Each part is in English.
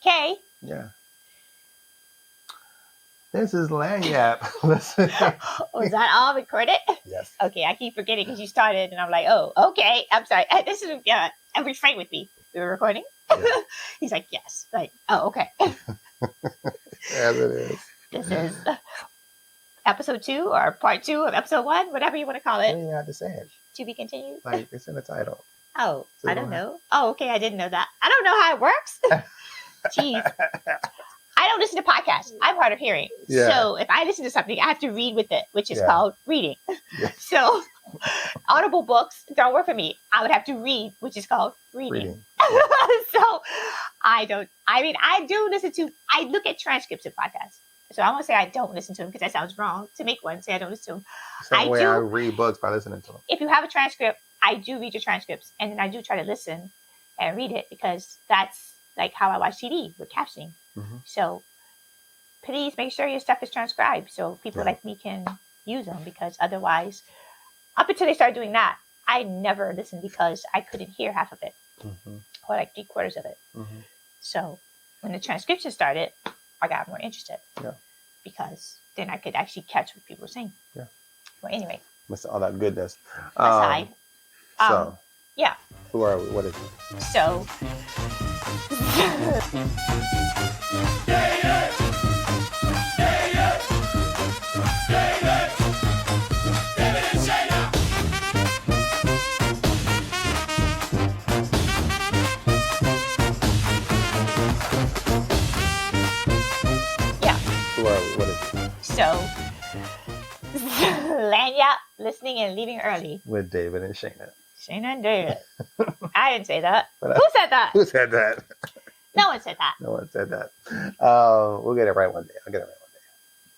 Okay. Yeah. This is Lagniappe. Listen. Was that all recorded? Yes. Okay, I keep forgetting because you started, and I'm like, oh, okay. I'm sorry. This is every frame with me. We were recording. Yeah. He's like, yes. Like, oh, okay. As it is. This is episode 2 or part 2 of episode 1, whatever you want to call You it. don't even have to say it. To be continued. Like, it's in the title. Oh, So I don't know. Oh, okay. I didn't know that. I don't know how it works. Jeez. I don't listen to podcasts. I'm hard of hearing. Yeah. So if I listen to something, I have to read with it, which is Yeah. called reading. Yeah. So audible books don't work for me. I would have to read, which is called reading. So I do listen to, I look at transcripts of podcasts. So I won't say I don't listen to them because that sounds wrong. To make one say I don't listen to them. Same way I read books by listening to them. If you have a transcript, I do read your transcripts. And then I do try to listen and read it because that's like how I watch TV with captioning. Mm-hmm. So please make sure your stuff is transcribed so people like me can use them, because otherwise, up until they started doing that, I never listened because I couldn't hear half of it, Mm-hmm. or like 3/4 of it. Mm-hmm. So when the transcription started, I got more interested, because then I could actually catch what people were saying. Yeah. Well, anyway. Miss all that goodness. Aside. So. Yeah. Who are we? What is it? So. Who are we? What is it? So, Lagniappe, listening and leaving early. With David and Shayna. Shayna and David. I didn't say that. But, Who said that? Who said that? No one said that. No one said that. We'll get it right one day. I'll get it right one day.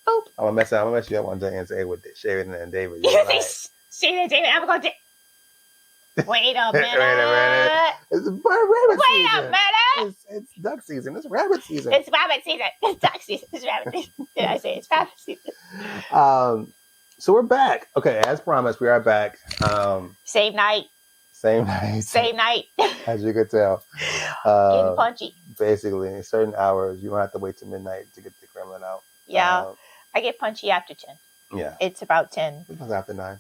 Boop. I'm gonna mess you up one day and say with Shayna and David. You say Shayna and David, I'm going to... Wait a minute. Wait a minute. It's rabbit Wait season. a minute. It's duck season. It's rabbit season. It's rabbit season. It's duck season. It's rabbit season. Did I say it's rabbit season? So we're back. Okay, as promised, we are back. Same night. Same night. Same night. As you could tell. Getting punchy. Basically, in certain hours, you don't have to wait till midnight to get the gremlin out. Yeah. I get punchy after 10. Yeah. It's about 10. It was after 9.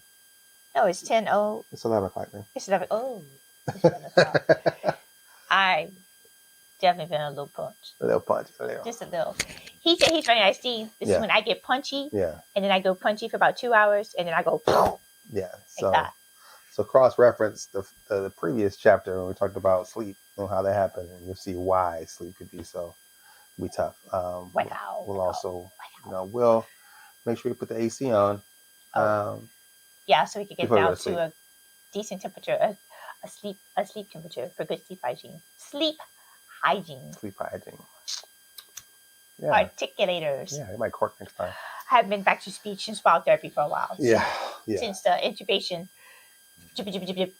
No, it's 10. Oh. It's 11 o'clock then. It's 11. Oh. It's 11 o'clock. I definitely been a little punch. A little punch. Just a little. He said he's running out of steam. This is when I get punchy. Yeah. And then I go punchy for about 2 hours. And then I go, yeah. Like that. So cross-reference the previous chapter when we talked about sleep and how that happens. And you'll see why sleep could be tough. We'll also, we'll make sure we put the AC on. Yeah, so we can get down to a decent temperature, a sleep temperature for good sleep hygiene. Sleep hygiene. Yeah. Articulators. Yeah, it might cork next time. I haven't been back to speech and swallow therapy for a while. Yeah. Since the intubation. Jibba jibba jib.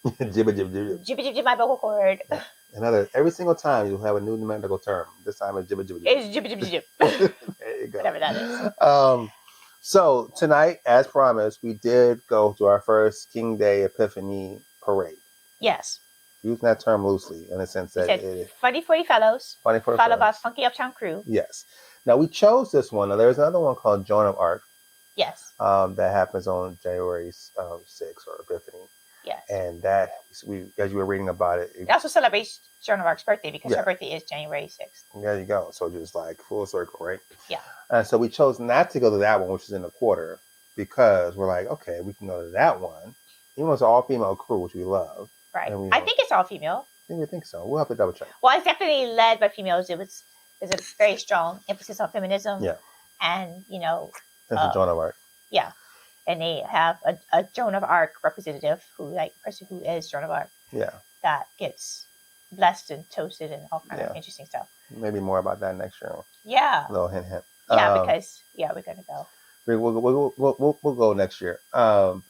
Jibba jibba jib. Jibba jib jib my vocal cord. Every single time you'll have a new medical term. This time it's jibba jibba jib. It's jibba jibba jib. There you go. Whatever that is. So tonight, as promised, we did go to our first King Day Epiphany parade. Yes. Using that term loosely in the sense that it is Funny 40 Phellows. Funny 40 followed by Funky Uptown Crew. Yes. Now we chose this one. Now there's another one called Joan of Arc. Yes. That happens on January 6th or Epiphany. Yes. And that as you were reading about it, it also celebrates Joan of Arc's birthday because her birthday is January 6th. There you go. So just like full circle, right? Yeah. And so we chose not to go to that one, which is in the quarter, because we're like, okay, we can go to that one. Even though it's an all-female crew, which we love. Right. I think it's all female. I think so. We'll have to double check. Well, it's definitely led by females. There's a very strong emphasis on feminism. Yeah. And, That's a Joan of Arc. Yeah. And they have a Joan of Arc representative person who is Joan of Arc. Yeah. That gets blessed and toasted and all kind of interesting stuff. Maybe more about that next year. Yeah. A little hint. Yeah, because we're gonna go. We'll go next year.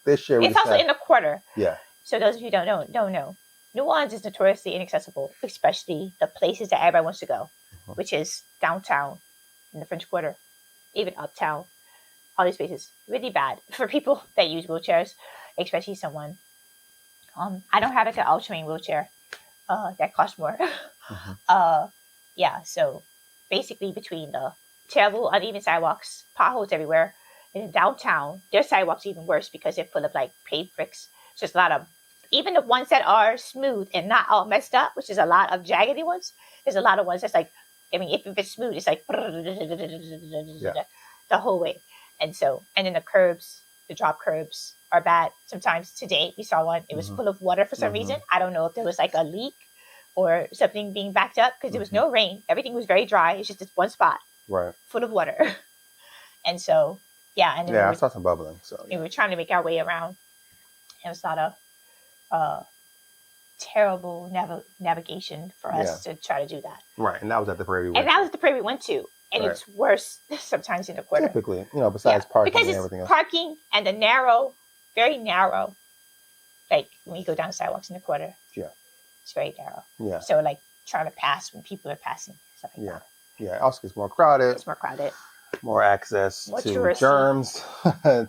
This year it's also in the quarter. Yeah. So those of you who don't know, New Orleans is notoriously inaccessible, especially the places that everybody wants to go, which is downtown in the French Quarter, even uptown. All these places really bad for people that use wheelchairs, especially someone. I don't have like an all-terrain wheelchair. That costs more. yeah, so basically between the terrible uneven sidewalks, potholes everywhere, and in downtown, their sidewalks even worse because they're full of like paved bricks. So there's a lot of, even the ones that are smooth and not all messed up, which is a lot of jaggedy ones. There's a lot of ones that's like, I mean, if it's smooth, it's like the whole way. And so, and then the curbs, the drop curbs are bad. Sometimes today we saw one, it was full of water for some reason. I don't know if there was like a leak or something being backed up because there was no rain. Everything was very dry. It's just this one spot full of water. And so, yeah. And then I saw some bubbling. So we were trying to make our way around. It was not a terrible navigation for us to try to do that. Right. And that was at the parade we went And that was the parade we went to. And it's worse sometimes in the quarter. Typically, besides parking because and everything else. Parking and the narrow, very narrow, like when you go down sidewalks in the quarter. Yeah. It's very narrow. Yeah. So like trying to pass when people are passing, stuff like that. Yeah. It also gets more crowded. It's more crowded. More access More to touristy. Germs,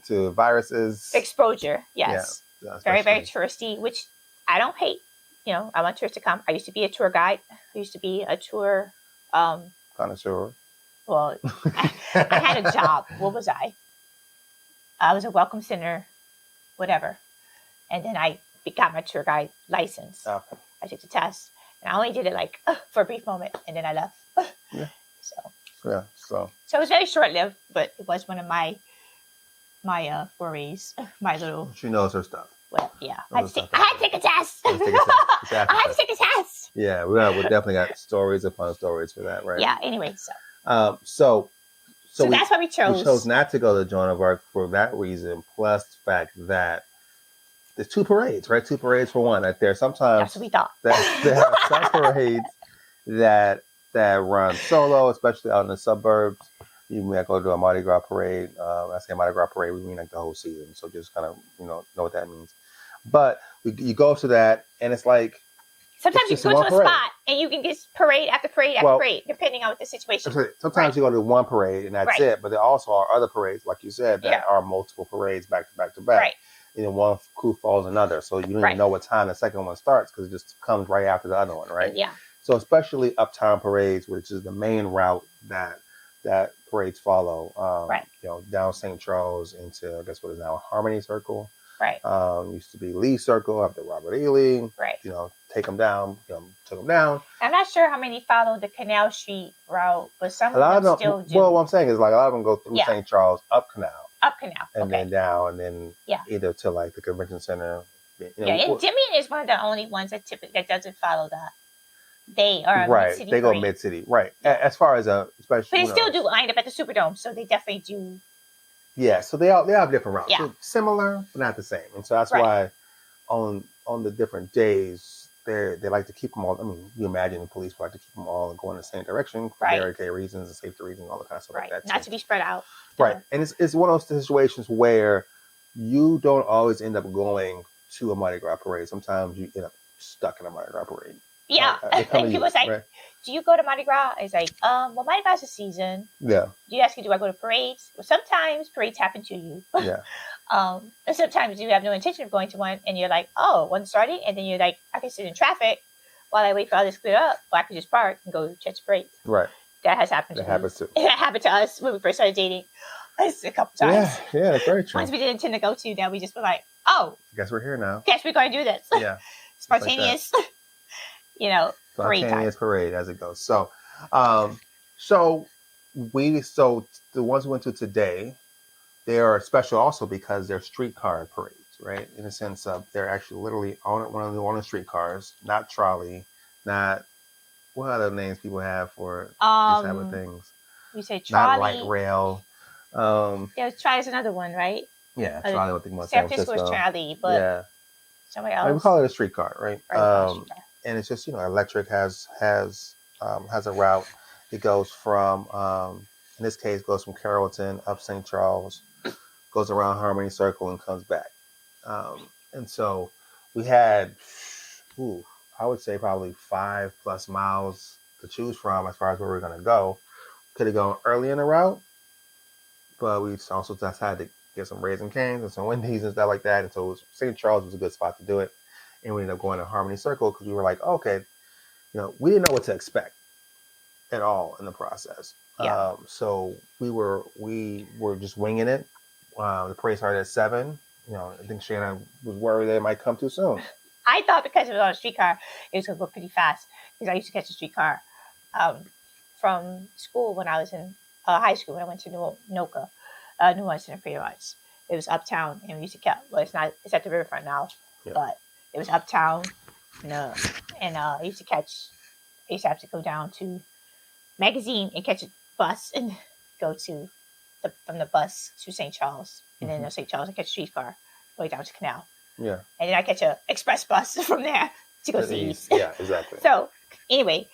to viruses. Exposure, yes. Yeah, very, very touristy, which I don't hate. I want tourists to come. I used to be a tour guide. I used to be a tour connoisseur. Well, I had a job. What was I? I was a welcome center, whatever. And then I got my tour guide license. Okay. I took the test. And I only did it like for a brief moment. And then I left. So it was very short-lived, but it was one of my forays. My little... She knows her stuff. Well, yeah. I had to take a test. I had to take a test. Yeah, we definitely got stories upon stories for that, right? Yeah, anyway, so that's why we chose. We chose not to go to Joan of Arc for that reason, plus the fact that there's two parades, right? Two parades for one. Right there. Sometimes that's what we thought. There are some parades that run solo, especially out in the suburbs. You may go to a Mardi Gras parade. I say Mardi Gras parade, we mean like the whole season. So just kind of know what that means. But you go to that, and it's like sometimes you go to a spot and you can get parade after parade after parade, depending on what the situation. Sometimes you go to one parade and that's it. But there also are other parades, like you said, that are multiple parades back to back to back. Right. One crew follows another, so you don't even know what time the second one starts because it just comes right after the other one, right? Yeah. So especially uptown parades, which is the main route that parades follow, down St. Charles into I guess what is now Harmony Circle. Right. Used to be Lee Circle after Robert E. Lee. Right. Take them down. Took them down. I'm not sure how many follow the Canal Street route, but some of them still do. Well, what I'm saying is like a lot of them go through St. Charles, up Canal. And then down, and then either to like the convention center. And Endymion is one of the only ones that doesn't follow that. They are mid-city. They go mid-city, right? As far as especially, but they still do wind up at the Superdome, so they definitely do. Yeah, so they have different routes. Yeah. So similar, but not the same. And so that's why on the different days they like to keep them all. I mean, you imagine the police like to keep them all going in the same direction for barricade reasons and safety reasons, all the kind of stuff like that. Not to be spread out. Right. And it's one of those situations where you don't always end up going to a Mardi Gras parade. Sometimes you end up stuck in a Mardi Gras parade. Yeah. And people say, do you go to Mardi Gras? It's like, well, Mardi Gras is a season. Yeah. You ask me, do I go to parades? Well, sometimes parades happen to you. Yeah. And sometimes you have no intention of going to one, and you're like, oh, one's starting, and then you're like, I can sit in traffic while I wait for all this to clear up, or I can just park and go catch a parade. Right. That has happened to me. That happens too. That happened to us when we first started dating. A couple times. Yeah, that's very true. Once we didn't intend to go to, now we just were like, oh. Guess we're here now. Guess we're going to do this. Yeah. Spontaneous, Spontaneous parade as it goes. So, the ones we went to today, they are special also because they're streetcar parades, right? In the sense of they're actually literally on the streetcars, not trolley, not what other names people have for these type of things. We say trolley. Not light rail. Trolley is another one, right? Yeah, trolley. I think most San Francisco is trolley, but somebody else. We call it a streetcar, right? And it's just electric has a route. It goes from in this case goes from Carrollton up St. Charles, goes around Harmony Circle and comes back. And so we had, I would say probably 5+ miles to choose from as far as where we're going to go. Could have gone early in the route, but we also decided to get some Raising Cane's and some Wendy's and stuff like that. And so St. Charles was a good spot to do it. And we ended up going to Harmony Circle because we were like, okay, we didn't know what to expect. at all in the process. Yeah. So we were just winging it. The parade started at 7. I think Shanna was worried that it might come too soon. I thought because it was on a streetcar, it was going to go pretty fast. Because I used to catch a streetcar from school when I was in high school, when I went to NOCA, New Orleans Center for Arts. It was uptown, and we used to catch, well, it's at the riverfront now, but it was uptown, and I used to have to go down to Magazine and catch a bus and go from the bus to St. Charles, and then St. Charles I catch a streetcar way down to Canal. Yeah. And then I catch a express bus from there to go to the east. Yeah, exactly. So anyway,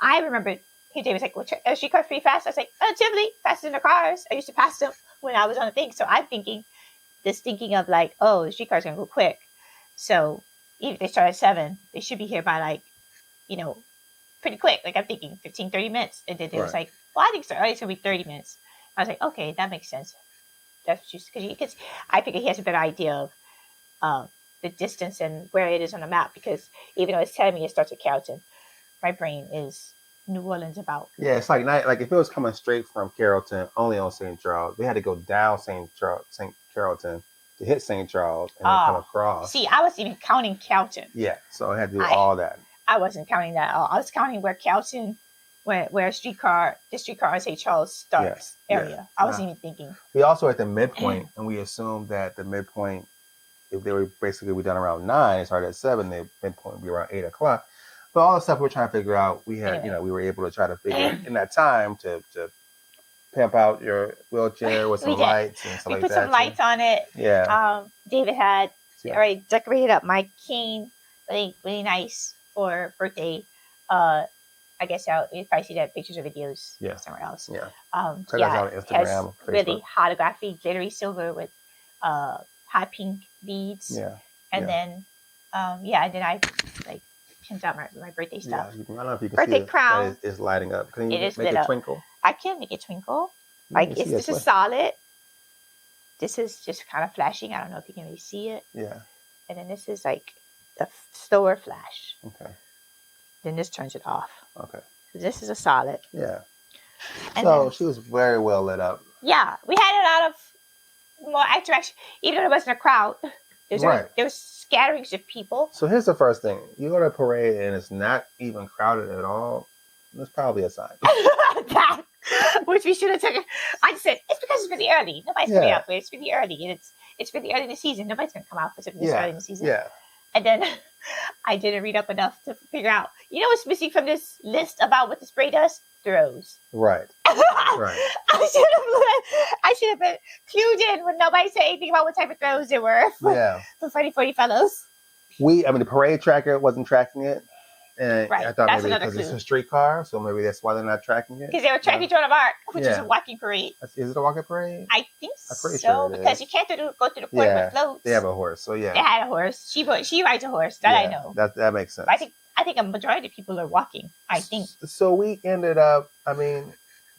I remember PJ was like, well, are streetcars pretty fast? I was like, relatively faster than the cars. I used to pass them when I was on the thing. So I'm thinking of like, oh, the streetcar's going to go quick. So even if they start at 7, they should be here by like, pretty quick. Like I'm thinking 15, 30 minutes. And then it was like, well, I think so. It's going to be 30 minutes. I was like, okay, that makes sense. That's just because I figure he has a better idea of the distance and where it is on the map, because even though it's telling me it starts at Carrollton, my brain is New Orleans about. Yeah, it's like if it was coming straight from Carrollton only on St. Charles, we had to go down St. Carrollton to hit St. Charles and then come across. See, I wasn't even counting Carrollton. Yeah, so I had to do all that. I wasn't counting that at all. I was counting where Carrollton, where the streetcar on St. Charles starts area. Yeah. I wasn't even thinking. We also at the midpoint, and we assumed that the midpoint, if they were basically done around 9, it started at 7, the midpoint would be around 8 o'clock. But all the stuff we were trying to figure out, we had, we were able to try to figure in that time to pimp out your wheelchair with some lights and stuff like that. We put some lights on it. Yeah. David had already decorated up my cane, really, really nice for birthday. I guess if I see that pictures or videos somewhere else. Yeah. Check us out on Instagram, Facebook. Really holography, glittery silver with hot pink beads. Yeah. And then and then I pinned out my birthday stuff. Yeah, I don't know if you can birthday see crown. It's lighting up. Can you make it twinkle? I can make it twinkle. This is solid. This is just kind of flashing. I don't know if you can really see it. Yeah. And then this is like the slower flash. Okay. Then this turns it off. Okay. So this is a solid. Yeah. And so she was very well lit up. Yeah. We had a lot of more interaction. Even though there wasn't a crowd. There was scatterings of people. So here's the first thing. You go to a parade and it's not even crowded at all. That's probably a sign. Which we should have taken. I just said, it's because it's really early. Nobody's coming out for it. It's really early. And it's really early in the season. Nobody's going to come out for something this early in the season. Yeah. And then I didn't read up enough to figure out, what's missing from this list about what the spray does? Throws. Right. Right. I should have been clued in when nobody said anything about what type of throws there were for Funny 40 Phellows. The parade tracker wasn't tracking it. And I thought that's maybe because it's a streetcar, so maybe that's why they're not tracking it. Because they were tracking Joan of Arc, which is a walking parade. Is it a walking parade? I think I'm pretty so, sure because you can't go through the court with floats. They have a horse, so yeah. They had a horse. She rides a horse. That I know. That makes sense. But I think a majority of people are walking. I think. So we ended up.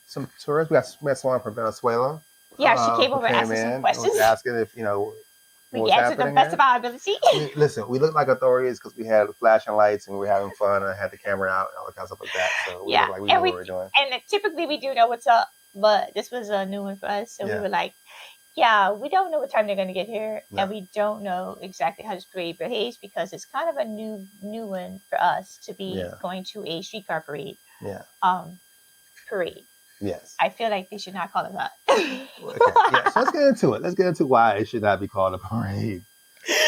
Some tourists. We met someone from Venezuela. Yeah, she came over and asked us some questions. Asking if we answered the best of our ability. Listen, we looked like authorities because we had flashing lights and we were having fun and I had the camera out and all that kind of stuff like that. So we looked like we knew what we were doing. And typically we do know what's up, but this was a new one for us. So we were like, we don't know what time they're going to get here. No. And we don't know exactly how this parade behaves because it's kind of a new one for us to be going to a streetcar parade. Yeah. Parade. Yes. I feel like they should not call it that. Okay. Yeah. So let's get into it. Let's get into why it should not be called a parade.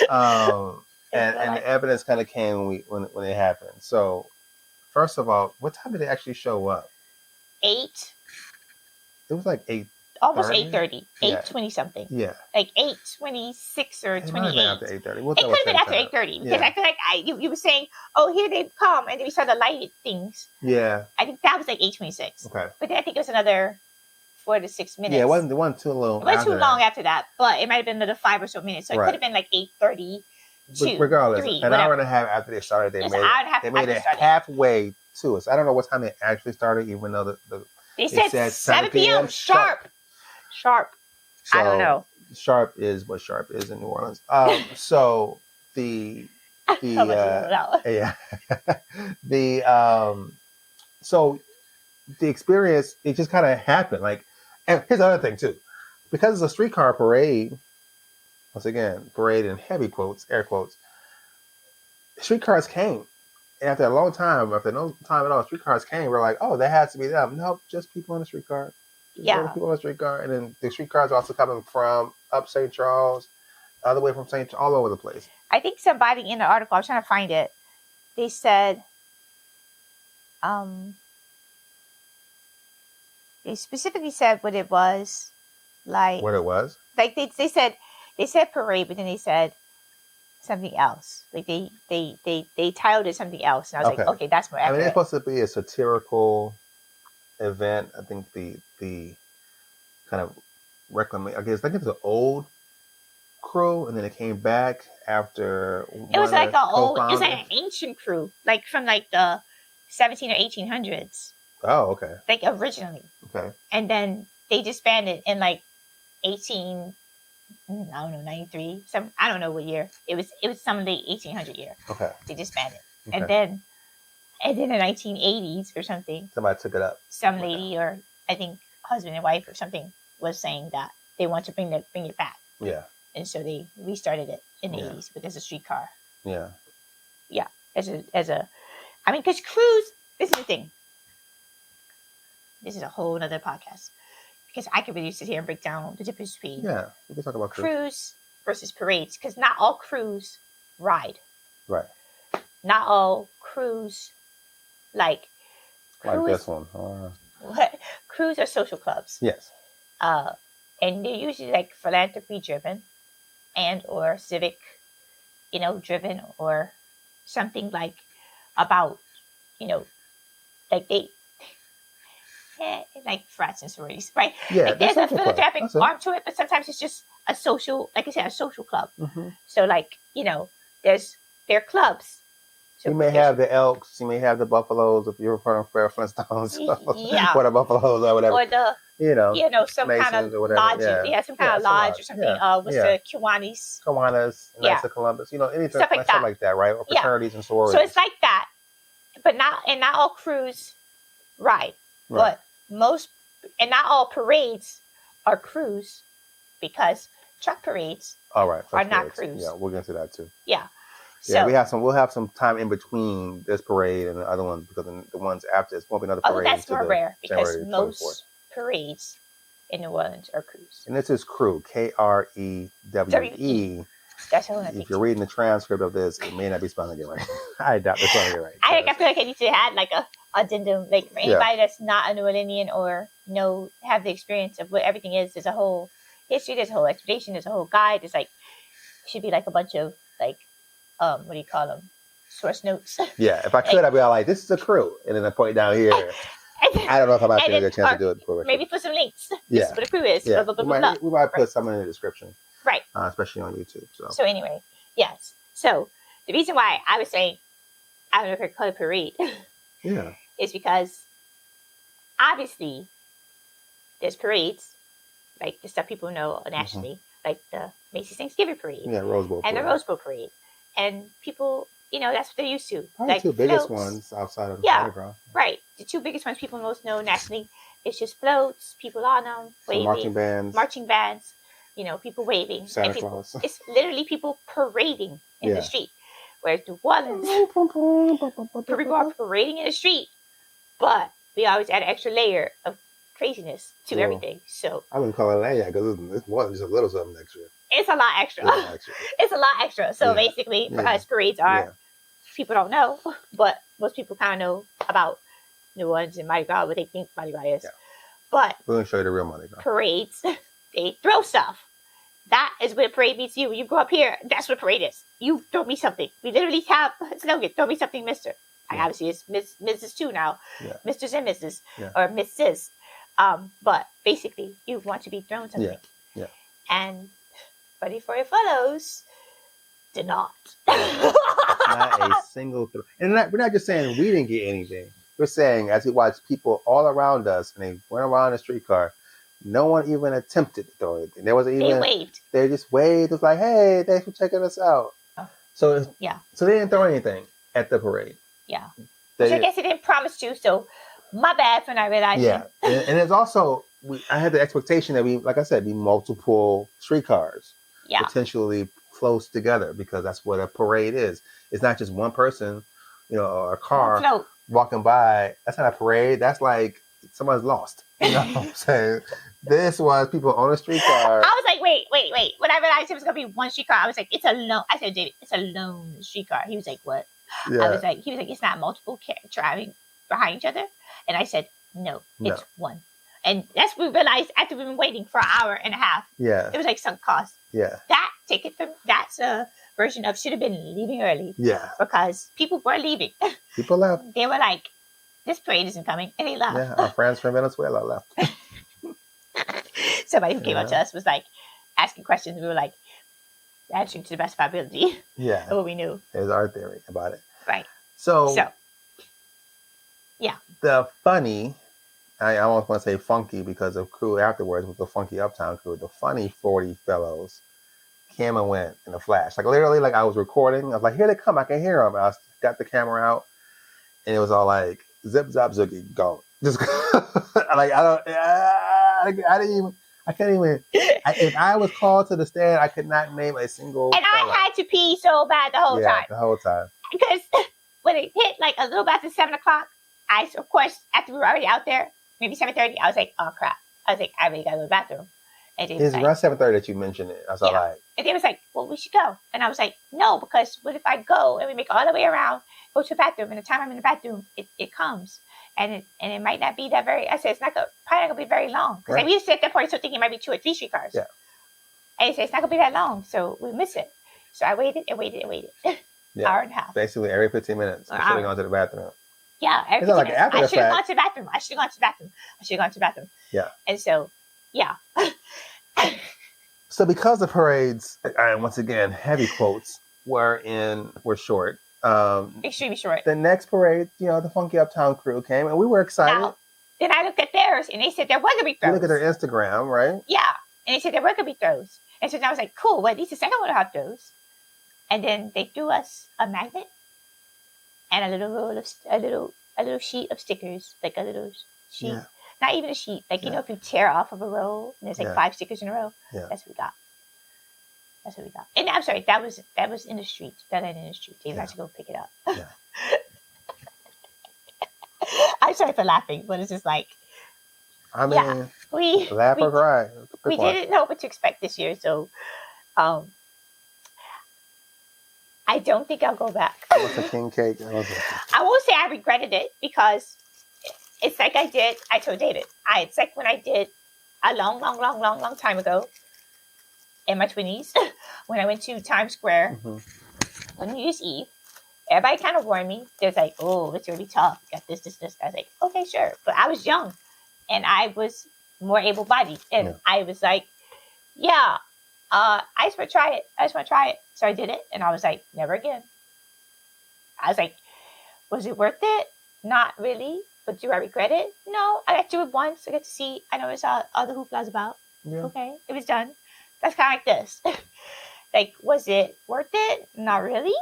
And the evidence kind of came when it happened. So, first of all, what time did they actually show up? 8. It was like 8. Almost 8:30. 8:20 something. Yeah. Like 8:26 or 28. After 8:30. It could have been after 8:30 because I feel like you were saying, "Oh, here they come," and then we saw the lighted things. Yeah. I think that was like 8:26. Okay. But then I think it was another 4 to 6 minutes. Yeah, it wasn't too long. It wasn't too long after that, but it might have been another 5 or so minutes. So it could have been like 8:30. Regardless, 3, an hour and a half after they started, they made it halfway to us. I don't know what time they actually started, even though they said 7 p.m. sharp. Sharp. So, I don't know. Sharp is what sharp is in New Orleans. So the so the experience, it just kind of happened. Like, and here's the other thing too, because it's a streetcar parade. Once again, parade in heavy quotes, air quotes. Streetcars came. And after a long time, after no time at all, streetcars came. We're like, oh, that has to be them. Nope, just people on the streetcar. Just people on the streetcar. And then the streetcars are also coming from up St. Charles, all the way from all over the place. I think somebody in the article, I was trying to find it, they said, they specifically said what it was. Like what it was? Like they said parade, but then they said something else. Like they titled it something else, and I was like, okay, that's more accurate. I mean, it's supposed to be a satirical event. I think the kind of reclamation. I think it's an old crew, and then it came back after. It was like an ancient crew, like from like the 17 or 1800s. Oh, okay. Like originally. Okay. And then they disbanded in like 93. I don't know what year. It was some late 1800 year. Okay. They disbanded. Okay. And then in the 1980s or something, somebody took it up. Some lady or I think husband and wife or something was saying that they want to bring it back. Yeah. And so they restarted it in the 80s, but as a streetcar. Yeah. Yeah. I mean, because cruise, this is the thing. This is a whole nother podcast. Because I could really sit here and break down the difference between we can talk about cruise versus parades. Because not all crews ride. Right. Not all crews like this one. What? Crews are social clubs. Yes. And they're usually like philanthropy driven and or civic, driven or something like about, like they like frats and sororities, right? Yeah, like there's a philanthropic arm to it, but sometimes it's just a social, like I said, a social club. Mm-hmm. So like, there are clubs. So you may have the Elks, you may have the Buffaloes if you're from Flintstones. Yeah. Or the Buffaloes or whatever. Or the some Masons kind of lodge. Yeah, some kind of lodge or something. With the Kiwanis. Knights of Columbus, anything stuff like that, right? Or fraternities and sororities. So it's like that. But not all crews ride. Right. But not all parades are crews, because truck parades are not crews. Yeah, we'll get into that too. Yeah. So, we'll have some time in between this parade and the other ones, because the ones after this won't be another parade. That's more rare, because most parades in New Orleans are crews. And this is crew, Krewe. That's how if you're reading the transcript of this, it may not be spelling it right. I doubt they're spelling it right. I feel like I need to add like a addendum, like for anybody that's not a New Orleanian or have the experience of what everything is. There's a whole history, there's a whole explanation, there's a whole guide. There's like should be like a bunch of like what do you call them? Source notes. Yeah, if I could, I'd be all like, "This is a crew," and then I point down here. I don't know if I might get a chance to do it before. Maybe put some links. Yeah, this is what a crew is. Yeah, blah, blah, blah, we might put some in the description. Right. Especially on YouTube. So anyway, yes. So the reason why I was saying I don't know if I call it parade. Yeah. Is because obviously there's parades, like the stuff people know nationally, like the Macy's Thanksgiving Parade. Yeah, Rose Bowl and the Rose Bowl Parade. And people, that's what they're used to. Probably like the two biggest ones outside of Mardi Gras. Right. The two biggest ones people most know nationally. It's just floats, people on them, waving. Marching bands. People waving. Santa Claus. It's literally people parading in the street. Whereas New Orleans, people are parading in the street, but we always add an extra layer of craziness to everything. So I wouldn't call it a layer because it's more than just a little something extra. It's a lot extra. It's a lot extra. So basically, for us, parades are people don't know, but most people kind of know about New Orleans and Mardi Gras, what they think Mardi Gras is. Yeah. But we're gonna show you the real Mardi Gras. Parades, they throw stuff. That is what a parade means to you. When you go up here, that's what a parade is. You throw me something. We literally have a slogan, throw me something, mister. Yeah. Obviously, it's Mrs. too now. Yeah. Misters and Mrs. Yeah. Or Mrs. But basically, you want to be thrown something. Yeah. And Buddy for your Phellows did not. Not a single throw. And we're not just saying we didn't get anything. We're saying as we watch people all around us, and they went around the streetcar, no one even attempted to throw anything. There wasn't even. They waved. They just waved. It was like, "Hey, thanks for checking us out." Oh. So they didn't throw anything at the parade. Yeah. Which I guess they didn't promise to. So My bad for not realizing. Yeah, and it's also I had the expectation that like I said, be multiple streetcars, potentially close together, because that's what a parade is. It's not just one person, or a car walking by. That's not a parade. That's like someone's lost. You know what I'm saying? This was people on a streetcar. I was like, wait. When I realized it was gonna be one streetcar, I was like, it's a lone. I said, David, it's a lone streetcar. He was like, what? Yeah. He was like, it's not multiple driving behind each other. And I said, no, it's one. And that's what we realized after we've been waiting for an hour and a half. Yeah. It was like sunk cost. Yeah. That's a version of should have been leaving early. Yeah. Because people were leaving. People left. They were like, this parade isn't coming. And they left. Yeah, our friends from Venezuela left. Somebody who came up to us was like asking questions. We were like answering to the best of our ability. Yeah. Of what we knew. It was our theory about it. Right. So yeah. The funny, I almost want to say funky, because the crew afterwards was the funky Uptown crew. The funny 40 Phellows came and went in a flash. Like literally, like I was recording. I was like, here they come. I can hear them. I got the camera out, and it was all like zip zap zookie go. Just like I can't even. If I was called to the stand, I could not name a single. And fella. I had to pee so bad the whole time. The whole time. Because when it hit like a little bit after 7 o'clock, of course, after we were already out there, maybe 7:30, I was like, oh crap. I was like, I really gotta go to the bathroom. And it's around 7:30 that you mentioned it. I was like, and they was like, well, we should go. And I was like, no, because what if I go and we make all the way around, go to the bathroom, and the time I'm in the bathroom, it comes. And it might not be that very, I said, it's probably not going to be very long. Because we used to sit at that point still thinking it might be 2 or 3 streetcars. Yeah. And he said, it's not going to be that long, so we miss it. So I waited. Yeah. Hour and a half. Basically, every 15 minutes, I should have gone to the bathroom. Yeah, every 15 minutes. I should have gone to the bathroom. I should have gone to the bathroom. Yeah. And so, yeah. So because the parades, and once again, heavy quotes, were short. Extremely short. The next parade, the Funky Uptown crew came, and we were excited. Now, then I looked at theirs, and they said there were going to be throws. You look at their Instagram, right? Yeah, and they said there were going to be throws. And so I was like, cool, well, at least the second one will have throws. And then they threw us a magnet and a little sheet of stickers, like a little sheet. Yeah. Not even a sheet. Like, if you tear off of a roll, and there's like 5 stickers in a row, that's what we got. And I'm sorry, that was in the street. That ain't in the street. They had to go pick it up. Yeah. I'm sorry for laughing, but it's just like, I mean, we laugh or cry. We didn't know what to expect this year, so I don't think I'll go back. What's a king cake? I won't say I regretted it, because it's like I told David, it's like when I did a long time ago in my 20s, when I went to Times Square on New Year's Eve. Everybody kind of warned me. There's like, oh, it's going to be tough. You got this. I was like, okay, sure. But I was young, and I was more able-bodied. And I was like, yeah, I just want to try it. So I did it, and I was like, never again. I was like, was it worth it? Not really. But do I regret it? No. I got to do it once. I got to see. I know it's all the hoopla was about. Yeah. Okay. It was done. That's kind of like this. Like, was it worth it? Not really.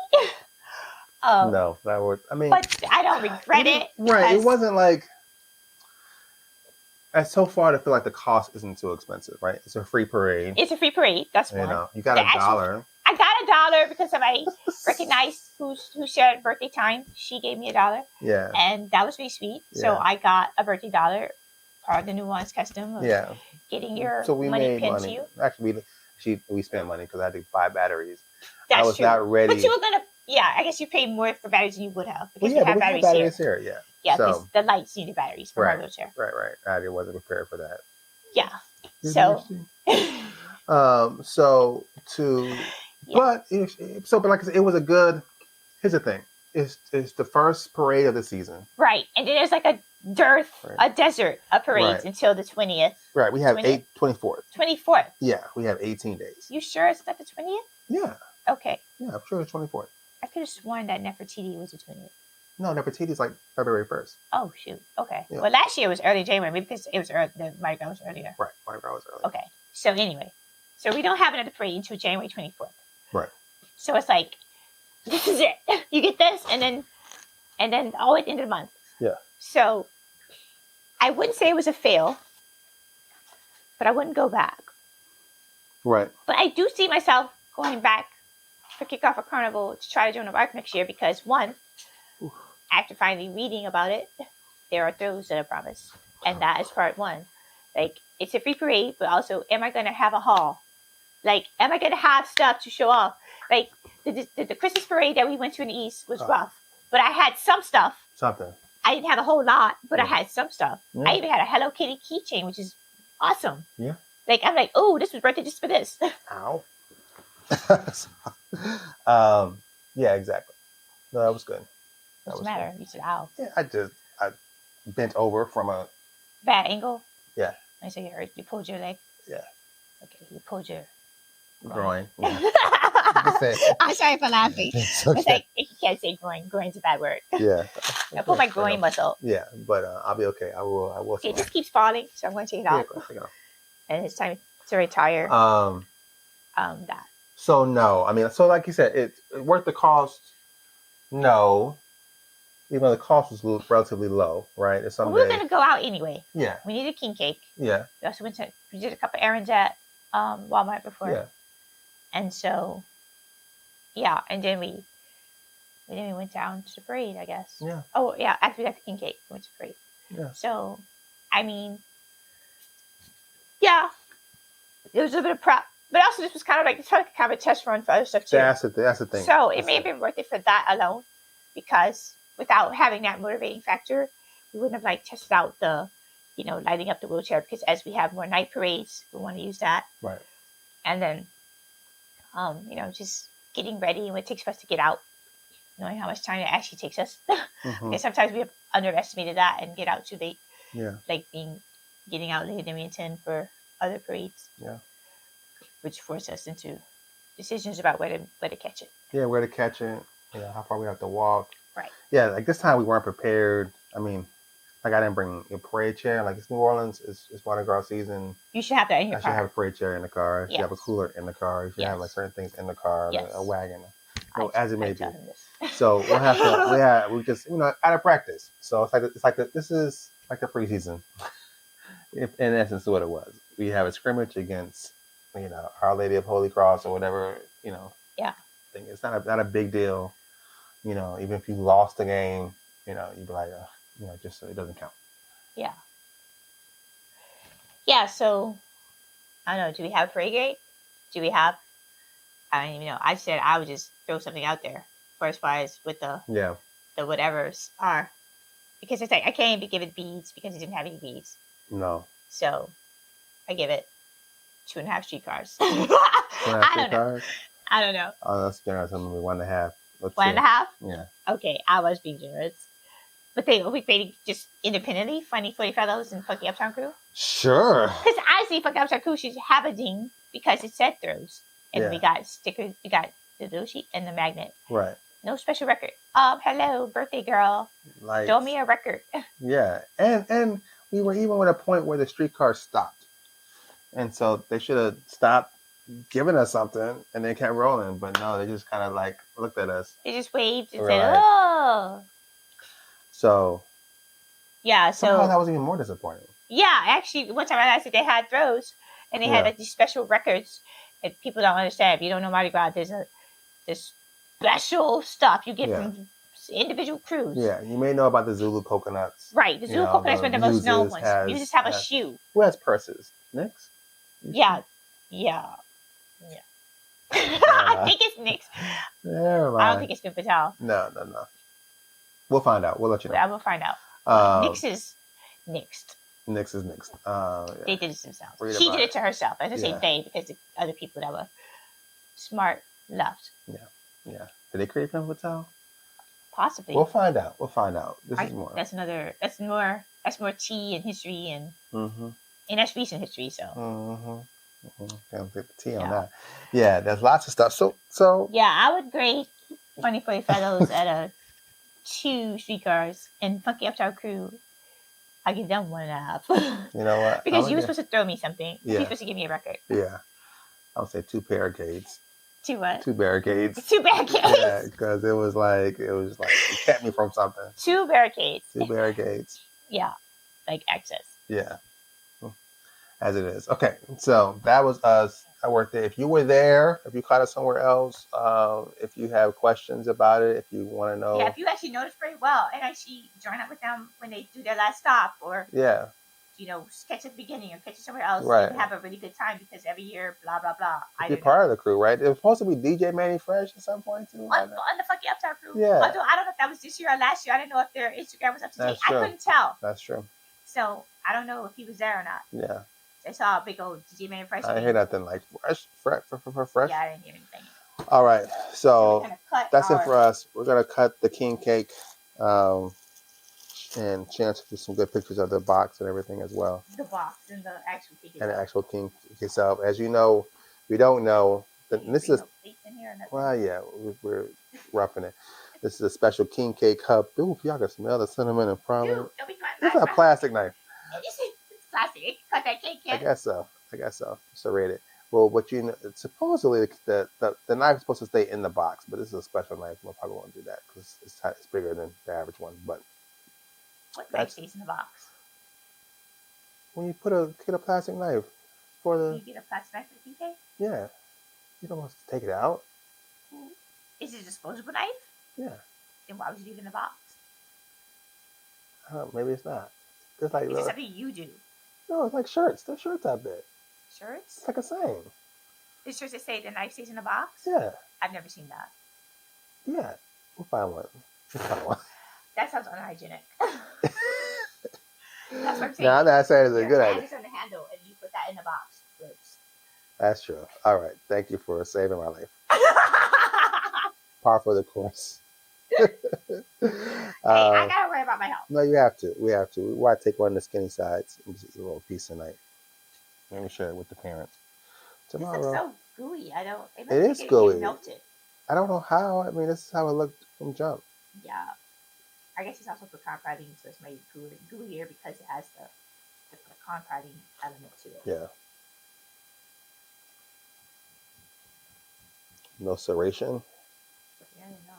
No, that would. I mean, but I don't regret it. Right. It wasn't like. So far, I feel like the cost isn't too expensive, right? It's a free parade. That's one. You got $1. I got $1 because somebody recognized who shared birthday time. She gave me $1. Yeah. And that was really sweet. Yeah. So I got a birthday $1, part of the nuance custom of getting your money pinned to you. Actually, we spent money because I had to buy batteries. I was not ready. But you were going to, I guess you paid more for batteries than you would have. Because we have batteries here. Yeah. Yeah, because the lights needed batteries for my wheelchair. Right. I wasn't prepared for that. Yeah. So. But like I said, it was a good. Here's the thing: it's the first parade of the season, right? And then there's like a desert of parades until the 20th. Right. We have 24th. 24th. Yeah, we have 18 days. You sure it's not the 20th? Yeah. Okay. Yeah, I'm sure it's 24th. I could have sworn that Nefertiti was the 20th. No, Nefertiti's like February 1st. Oh shoot. Okay. Yeah. Well, last year was early January, maybe because it was early. The Mardi Gras was earlier. Right. Mardi Gras was early. Okay. So anyway, we don't have another parade until January 24th. Right. So it's like, this is it. You get this, and then all at the end of the month. Yeah. So I wouldn't say it was a fail, but I wouldn't go back. Right. But I do see myself going back for kickoff or Carnival to try to join the arc next year because, one, after finally reading about it, there are throws that are promised. And that is part one. Like, it's a free parade, but also, am I going to have a haul? Like, am I going to have stuff to show off? Like, the Christmas parade that we went to in the East was rough, but I had some stuff. Something. I didn't have a whole lot, but I had some stuff. Yeah. I even had a Hello Kitty keychain, which is awesome. Yeah. Like, I'm like, oh, this was birthday just for this. Ow. Yeah, exactly. No, that was good. What's the matter? Good. You said, ow. Yeah, I bent over from a bad angle. Yeah. I said you pulled your leg. Yeah. Okay, you pulled your groin. Yeah. I'm sorry for laughing. It's like you can't say groin. Groin's a bad word. Yeah. I pulled my groin muscle. Yeah, but I'll be okay. I will. It just keeps falling, so I'm going to take it off. Yeah, take it off. And it's time to retire. That. So no, I mean, so like you said, it's worth the cost. No, even though the cost was relatively low, right? It's we were going to go out anyway. Yeah. We needed king cake. Yeah. We also we did a couple errands at Walmart before. Yeah. And so, yeah, and then we went down to the parade, I guess. Yeah. Oh yeah, after we got the king cake, we went to the parade. Yeah. So, I mean, yeah, it was a little bit of prep. But also, this was kind of like a test run for other stuff too. That's the thing. So it may have been worth it for that alone, because without having that motivating factor, we wouldn't have tested out the, lighting up the wheelchair. Because as we have more night parades, we want to use that. Right. And then, just getting ready and what it takes for us to get out, knowing how much time it actually takes us. Mm-hmm. Because sometimes we have underestimated that and get out too late. Yeah. Like getting out later than we intend for other parades. Yeah. Which force us into decisions about where to catch it. Yeah, where to catch it. How far we have to walk. Right. Yeah, like this time we weren't prepared. I mean, I didn't bring a parade chair. Like it's New Orleans, it's Mardi Gras season. You should have that in your car. I should have a parade chair in the car. You yes. have a cooler in the car. You should have certain things in the car, yes. a wagon, as it may be. So we'll have to. We just out of practice. So this is like the preseason. In essence, what it was. We have a scrimmage against. Our Lady of Holy Cross or whatever, Yeah. thing. It's not a big deal. Even if you lost the game, you'd be like, just so it doesn't count. Yeah. Yeah, so, I don't know, do we have a parade gate? Do we have, I said I would just throw something out there for as far as with the whatevers are. Because it's like, I can't even give it beads because it didn't have any beads. No. So, I give it 2.5 streetcars. 2.5 streetcars? I don't know. Oh, that's generous. I'm going to be 1.5. 1.5? Yeah. Okay, I was being generous. But we created just independently, Funny 40 Phellows and Funky Uptown Crew? Sure. Because I see Funky Uptown Crew should have a ding because it said throws. And we got stickers, we got the little sheet and the magnet. Right. No special record. Hello, birthday girl. Throw me a record. Yeah. And we were even at a point where the streetcar stopped. And so they should have stopped giving us something and they kept rolling. But no, they just kind of looked at us. They just waved and said, oh. So. Yeah, somehow that was even more disappointing. Yeah, actually, one time I realized that they had throws and they had these special records. And people don't understand. If you don't know Mardi Gras, there's special stuff you get from individual crews. Yeah, you may know about the Zulu coconuts. Right, the Zulu coconuts are the most known ones. You just have a shoe. Who has purses? Nick's? Yeah. I think it's Nick's. Never mind. I don't think it's Femme Fatale. No. We'll find out. We'll let you know. I will find out. Nick's is Nick's. Nick's is Nick's. They did it themselves. She did it to herself. I just say they because the other people that were smart left. Yeah. Did they create Femme Fatale? Possibly. We'll find out. This is more. That's more tea and history and and that's recent history. So. Can't get the tea on that. Yeah, there's lots of stuff. So. Yeah, I would grade Funny 40 Phellows at a 2 streetcars and Funky Uptown Crew. I give them 1.5. You know what? Because you were supposed to throw me something. Yeah. You were supposed to give me a record. Yeah. I would say 2 barricades. 2 what? 2 barricades. 2 barricades. Yeah, because it was like it kept me from something. 2 barricades. 2 barricades. Yeah. like access. Yeah. As it is. Okay, so that was us. I worked there. If you were there, if you caught us somewhere else, if you have questions about it, if you want to know. Yeah, if you actually notice very well and actually join up with them when they do their last stop, or yeah, catch at the beginning or catch it somewhere else, right. and have a really good time because every year, blah blah blah. Be part of the crew, right? It was supposed to be DJ Manny Fresh at some point too. On the fucking Uptown crew. Yeah. Although I don't know if that was this year or last year. I didn't know if their Instagram was up to date. I couldn't tell. That's true. So I don't know if he was there or not. Yeah. I saw a big old DJ Manny Fresh. I didn't hear nothing like fresh. Yeah, I didn't hear anything. All right, so that's it for us. We're gonna cut the king cake, and Chance to do some good pictures of the box and everything as well. The box and the actual cake. And the actual king itself. As you know, we don't know. This is we're roughing it. This is a special king cake cup. Ooh, y'all can smell the cinnamon and parmesan. This is a plastic knife. It's plastic. Cut that cake. I guess so. Serrated. Well, supposedly the knife is supposed to stay in the box, but this is a special knife. We'll probably won't do that because it's bigger than the average one. But what knife stays in the box? When you get a plastic knife for the. You get a plastic knife for the king cake? Yeah. You don't want to take it out. Is it a disposable knife? Yeah. Then why would you leave it in the box? Maybe it's not. It's like. Is it something you do? No, it's like shirts. There's shirts out there. Shirts? It's like a saying. The shirts that say the knife stays in the box? Yeah. I've never seen that. Yeah. We'll find one. That sounds unhygienic. That's what I'm saying. No, I'm not saying it's a good idea. It's on the handle and you put that in the box. That's true. All right. Thank you for saving my life. Par for the course. Hey, I gotta worry about my health. No, you have to. We have to. We want to take one of the skinny sides and just a little piece tonight. Let me share it with the parents. Tomorrow. This looks so gooey. It is gooey. It melted. I don't know how. I mean, this is how it looked from jump. Yeah. I guess it's also for carpeting, so it's made gooier because it has the carpeting element to it. Yeah. No serration. Yeah, no.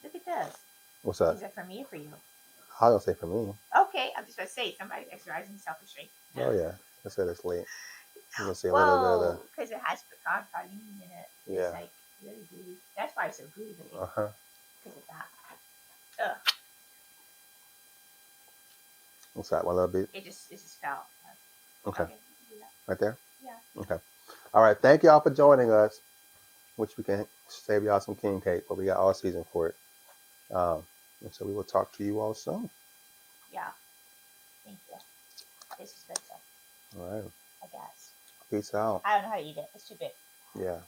Look at this. What's that? Is that for me or for you? I don't say for me. Okay, I'm just going to say somebody's exercising self-restraint. Oh yeah, I said it's late. You can see a little bit of the. Because it has pecan praline in it. Yeah. It's like really gooey. That's why it's so gooey. Because of that. Ugh. What's that? One little bit. It just fell. Okay. Right there. Yeah. Okay. All right. Thank y'all for joining us. Which we can save y'all some king cake, but we got all season for it. And so we will talk to you all soon. Yeah. Thank you. This is good stuff. All right. I guess. Peace out. I don't know how to eat it. It's too big. Yeah.